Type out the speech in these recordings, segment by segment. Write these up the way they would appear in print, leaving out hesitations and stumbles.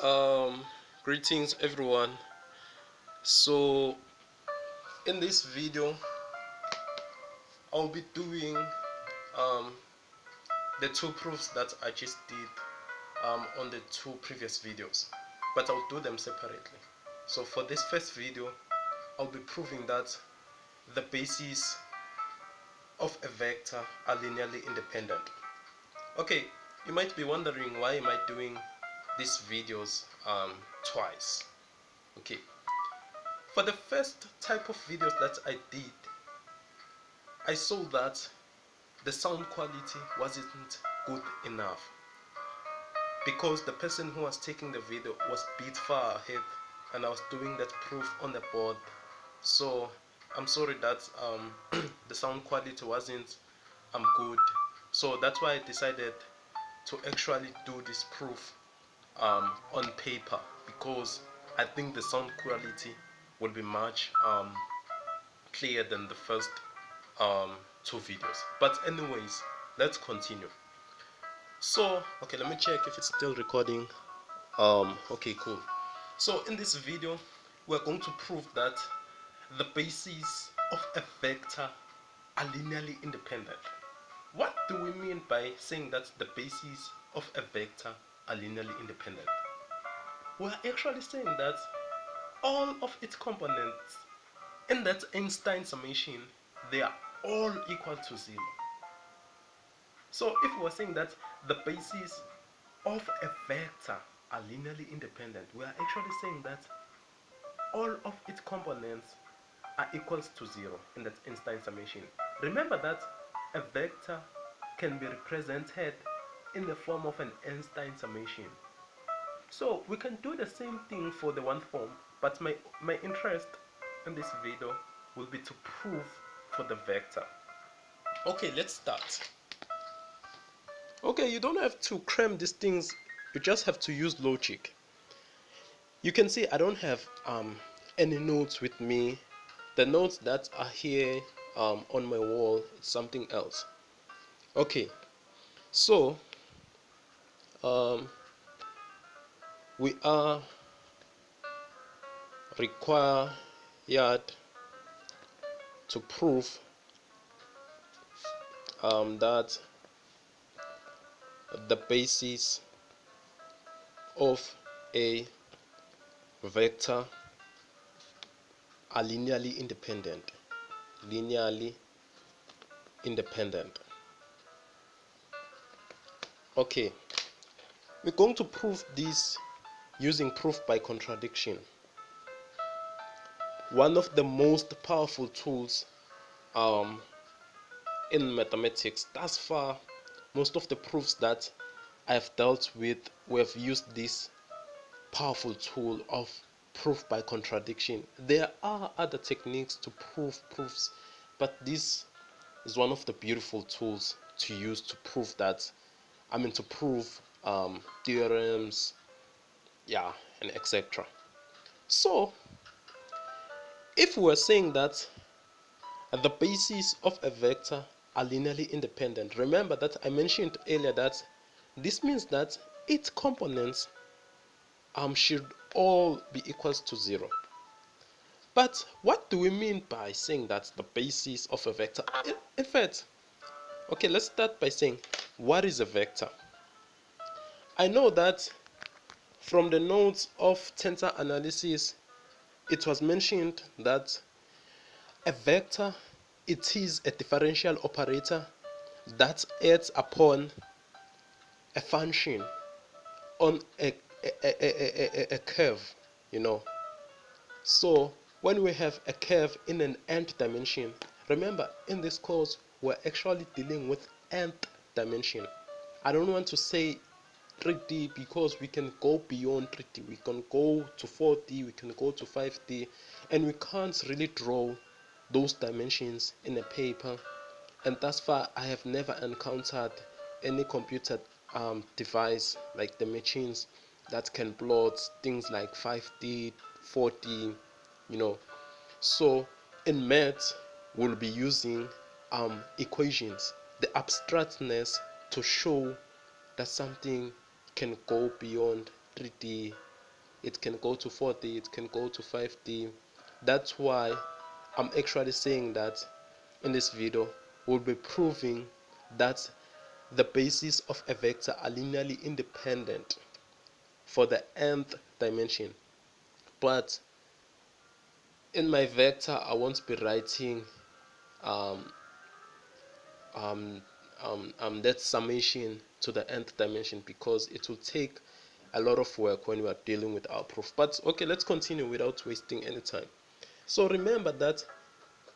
Um, Greetings everyone. So in this video I'll be doing um, the two proofs that I just did on the two previous videos, but I'll do them separately. So for this first video I'll be proving that the bases of a vector are linearly independent. Okay, you might be wondering, why am I doing these videos twice? Okay, for the first type of videos that I did, I saw that the sound quality wasn't good enough because the person who was taking the video was a bit far ahead and I was doing that proof on the board. So I'm sorry that the sound quality wasn't good. So that's why I decided to actually do this proof on paper, because I think the sound quality will be much clearer than the first um, two videos. But anyways, let's continue. So okay, let me check if it's still recording. Okay, cool. So in this video we're going to prove that the bases of a vector are linearly independent. What do we mean by saying that the bases of a vector are linearly independent? We're actually saying that all of its components in that Einstein summation, they are all equal to 0. So if we're saying that the bases of a vector are linearly independent, we are actually saying that all of its components are equals to 0 in that Einstein summation. Remember that a vector can be represented in the form of an Einstein summation. So we can do the same thing for the one form, but my interest in this video will be to prove for the vector. Okay, let's start. Okay, you don't have to cram these things, you just have to use logic. You can see I don't have any notes with me. The notes that are here on my wall, it's something else. Okay, so we are required to prove that the basis of a vector are linearly independent. Linearly independent. Okay, we're going to prove this using proof by contradiction. One of the most powerful tools in mathematics. Thus far, most of the proofs that I've dealt with, we have used this powerful tool of proof by contradiction. There are other techniques to prove proofs, but this is one of the beautiful tools to use to prove that, to prove theorems, yeah, and etc. So if we're saying that the basis of a vector are linearly independent, remember that I mentioned earlier that this means that its components should all be equals to 0. But what do we mean by saying that the basis of a vector? In fact, okay, let's start by saying, what is a vector? I know that from the notes of Tensor Analysis, it was mentioned that a vector, it is a differential operator that adds upon a function on a curve, you know. So when we have a curve in an nth dimension, remember in this course we're actually dealing with nth dimension. I don't want to say 3D because we can go beyond 3D. We can go to 4D, we can go to 5D, and we can't really draw those dimensions in a paper. And thus far I have never encountered any computer device like the machines that can plot things like 5D, 4D, you know. So in maths we'll be using equations, the abstractness to show that something can go beyond 3D, it can go to 4D, it can go to 5D. That's why I'm actually saying that in this video we'll be proving that the bases of a vector are linearly independent for the nth dimension. But in my vector I won't be writing um, that summation to the nth dimension, because it will take a lot of work when we are dealing with our proof. But okay, let's continue without wasting any time. So remember that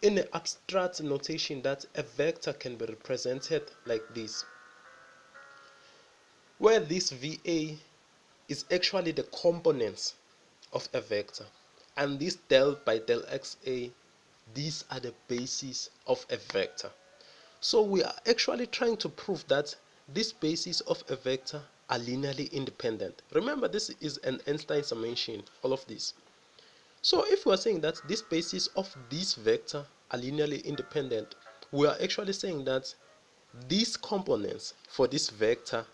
in the abstract notation, that a vector can be represented like this, where this VA is actually the components of a vector, and this del by del XA, these are the bases of a vector. So we are actually trying to prove that these bases of a vector are linearly independent. Remember, this is an Einstein summation, all of this. So if we are saying that these bases of this vector are linearly independent, we are actually saying that these components for this vector,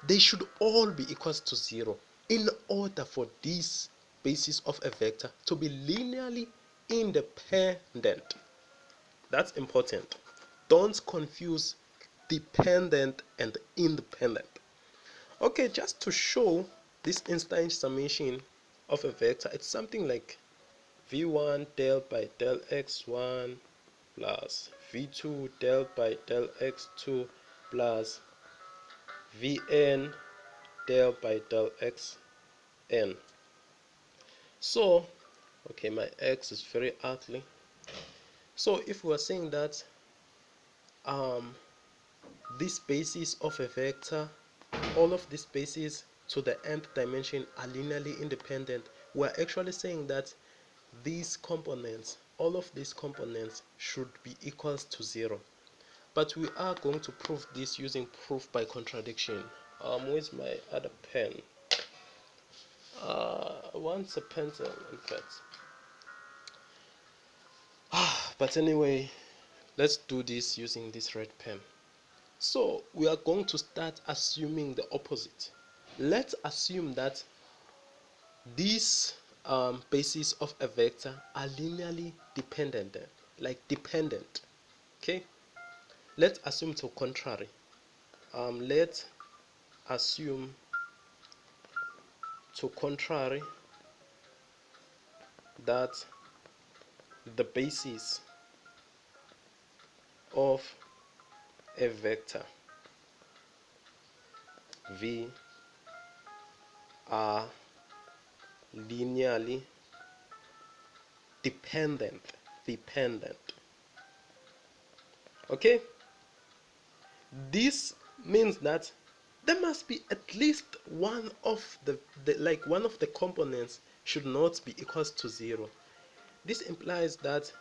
they should all be equals to 0 in order for this basis of a vector to be linearly independent. That's important. Don't confuse dependent and independent. Okay, just to show this Einstein summation of a vector, it's something like v1 del by del x1 plus v2 del by del x2 plus vn del by del xn. So, okay, my x is very ugly. So if we are saying that this basis of a vector, all of these bases to the nth dimension are linearly independent, we're actually saying that these components, all of these components should be equals to 0. But we are going to prove this using proof by contradiction. Where's my other pen? Wants a pencil, in fact. But anyway, let's do this using this red pen. So we are going to start assuming the opposite. Let's assume that these bases of a vector are linearly dependent, like dependent. Okay, let's assume to contrary. Let's assume to contrary that the basis of a vector V are linearly dependent. Okay, this means that there must be at least one of one of the components should not be equals to 0. This implies that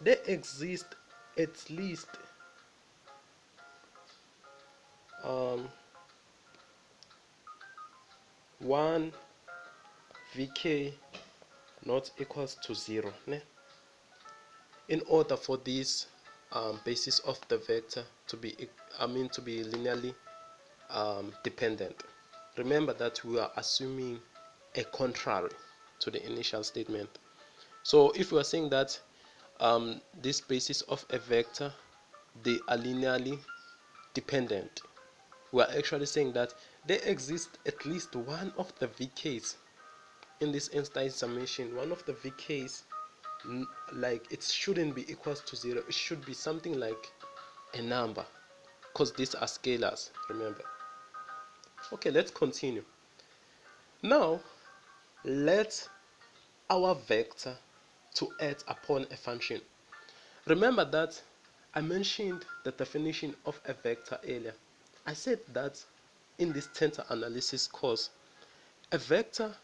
there exists at least one vk not equals to 0, ne? In order for this basis of the vector to be linearly dependent. Remember that we are assuming a contrary to the initial statement. So if we are saying that this basis of a vector, they are linearly dependent, we are actually saying that there exists at least one of the vk's in this Einstein summation. One of the vk's, like, it shouldn't be equals to 0. It should be something like a number, because these are scalars, remember. Okay, let's continue. Now let our vector to act upon a function. Remember that I mentioned the definition of a vector earlier. I said that in this tensor analysis course, a vector,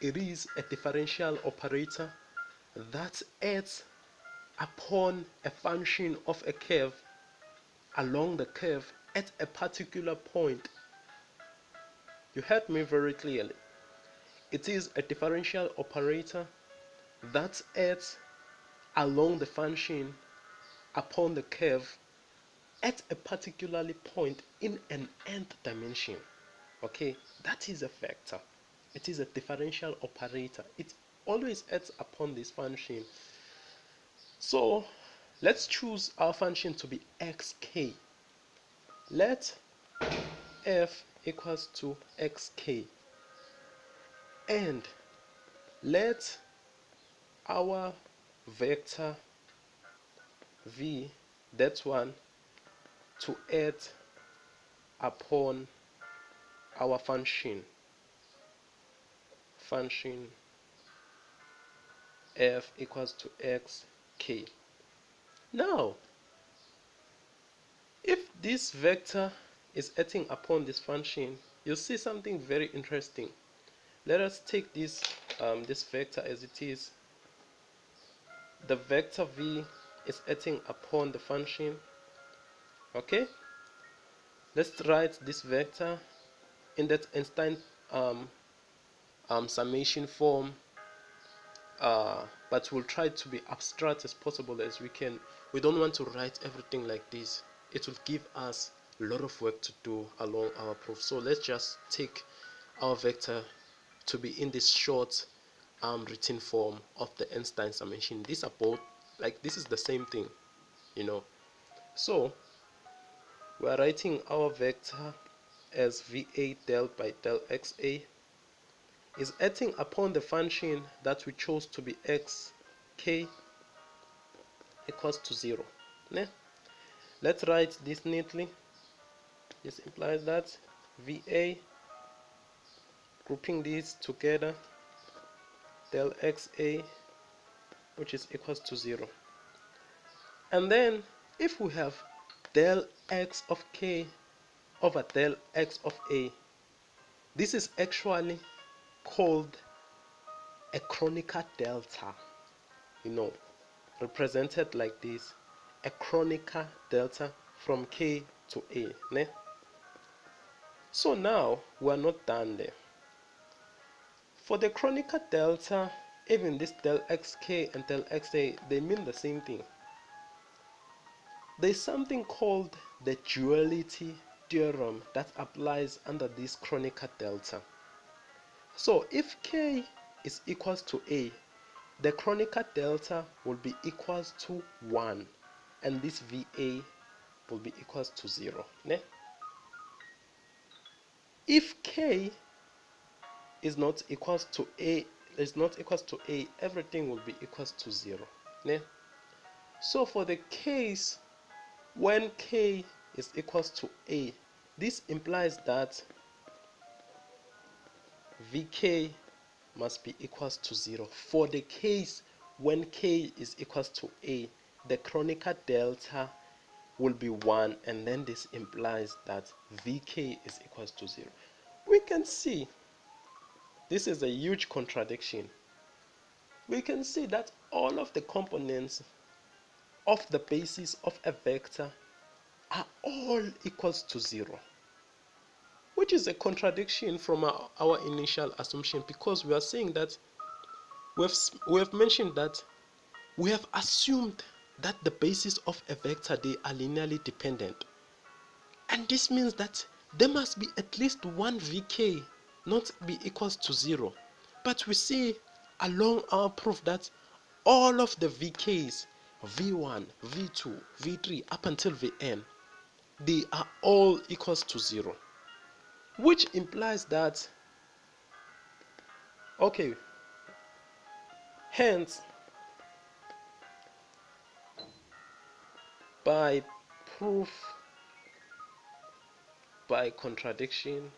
it is a differential operator that acts upon a function of a curve along the curve at a particular point. You heard me very clearly. It is a differential operator that acts along the function upon the curve at a particular point in an nth dimension. Okay, that is a vector. It is a differential operator. It always acts upon this function. So let's choose our function to be xk. Let f equals to xk, and let our vector v, that one, to add upon our function f equals to xk. Now, if this vector is acting upon this function, you'll see something very interesting. Let us take this vector as it is. The vector v is acting upon the function. Okay, let's write this vector in that Einstein summation form, but we'll try to be abstract as possible as we can. We don't want to write everything like this. It will give us a lot of work to do along our proof. So let's just take our vector to be in this short written form of the Einstein summation. These are both, like, this is the same thing, you know. So we're writing our vector as va del by del xa is acting upon the function that we chose to be xk equals to 0. Let's write this neatly. This implies that va, grouping these together, del xa, which is equals to 0. And then if we have del x of k over del x of a, this is actually called a Kronecker delta, represented like this, a Kronecker delta from k to a. So now we're not done there. For the Kronecker delta, even this del xk and del xa, they mean the same thing. There's something called the duality theorem that applies under this Kronecker delta. So if k is equals to a, the Kronecker delta will be equals to 1, and this va will be equals to 0. If k is not equals to a, everything will be equals to 0. So for the case when k is equals to a, this implies that vk must be equals to 0. For the case when k is equals to a, the Kronecker delta will be 1, and then this implies that vk is equals to 0. We can see this is a huge contradiction. We can see that all of the components of the basis of a vector are all equals to 0, which is a contradiction from our initial assumption, because we are saying that we have mentioned that we have assumed that the basis of a vector, they are linearly dependent, and this means that there must be at least one vk not be equals to 0. But we see along our proof that all of the vk's, v1, v2, v3 up until vn, they are all equals to 0, which implies that, okay, hence by proof by contradiction,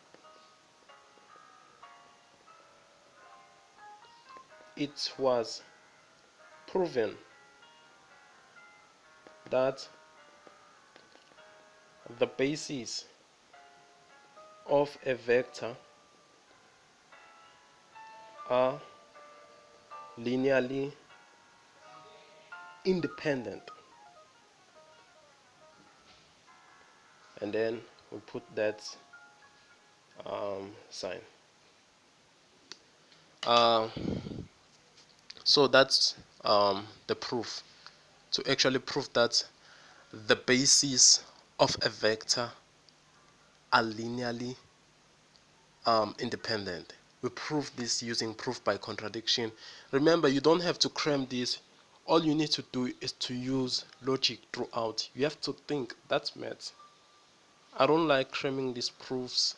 it was proven that the basis of a vector are linearly independent. And then we put that sign. So that's the proof, to actually prove that the basis of a vector are linearly independent. we prove this using proof by contradiction. Remember, you don't have to cram this. All you need to do is to use logic throughout. You have to think. That's maths. I don't like cramming these proofs.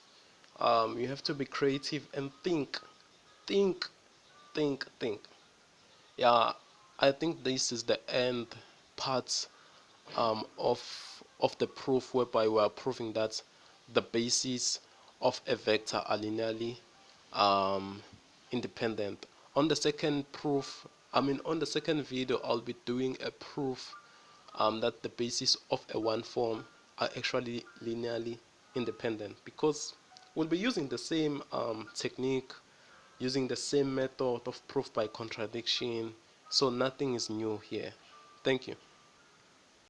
You have to be creative and think, think, think. Yeah, I think this is the end part of the proof, whereby we are proving that the bases of a vector are linearly um, independent. On the second proof, on the second video, I'll be doing a proof that the bases of a one form are actually linearly independent, because we'll be using the same technique, using the same method of proof by contradiction, so nothing is new here. Thank you.